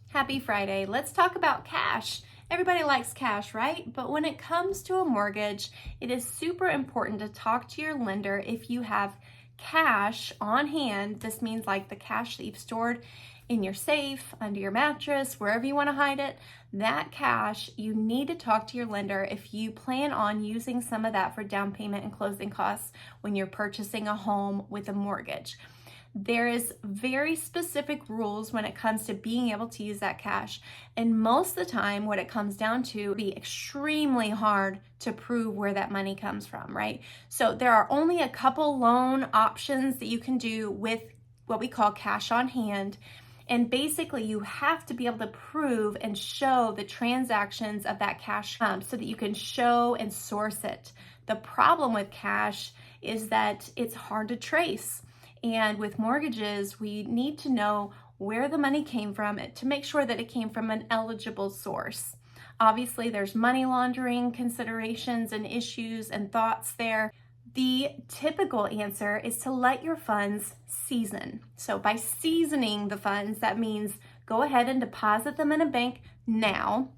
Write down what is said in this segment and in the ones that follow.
Happy Friday. Let's talk about cash. Everybody likes cash, right? But when it comes to a mortgage, it is super important to talk to your lender if you have cash on hand. This means like the cash that you've stored in your safe, under your mattress, wherever you want to hide it. That cash, you need to talk to your lender if you plan on using some of that for down payment and closing costs when you're purchasing a home with a mortgage. There is very specific rules when it comes to being able to use that cash. And most of the time, what it comes down to be extremely hard to prove where that money comes from, right? So there are only a couple loan options that you can do with what we call cash on hand. And basically, you have to be able to prove and show the transactions of that cash so that you can show and source it. The problem with cash is that it's hard to trace. And with mortgages, we need to know where the money came from to make sure that it came from an eligible source. Obviously, there's money laundering considerations and issues and thoughts there. The typical answer is to let your funds season. So by seasoning the funds, that means go ahead and deposit them in a bank now.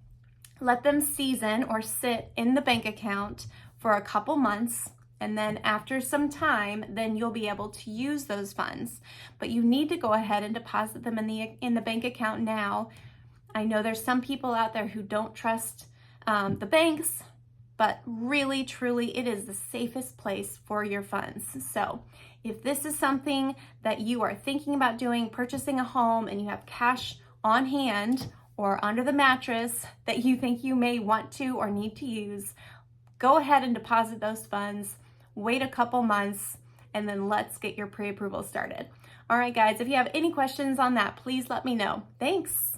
Let them season or sit in the bank account for a couple months. And then after some time, then you'll be able to use those funds. But you need to go ahead and deposit them in the bank account now. I know there's some people out there who don't trust the banks, but really, truly, it is the safest place for your funds. So if this is something that you are thinking about doing, purchasing a home, and you have cash on hand or under the mattress that you think you may want to or need to use, go ahead and deposit those funds. Wait a couple months, and then let's get your pre-approval started. All right, guys, if you have any questions on that, please let me know. Thanks.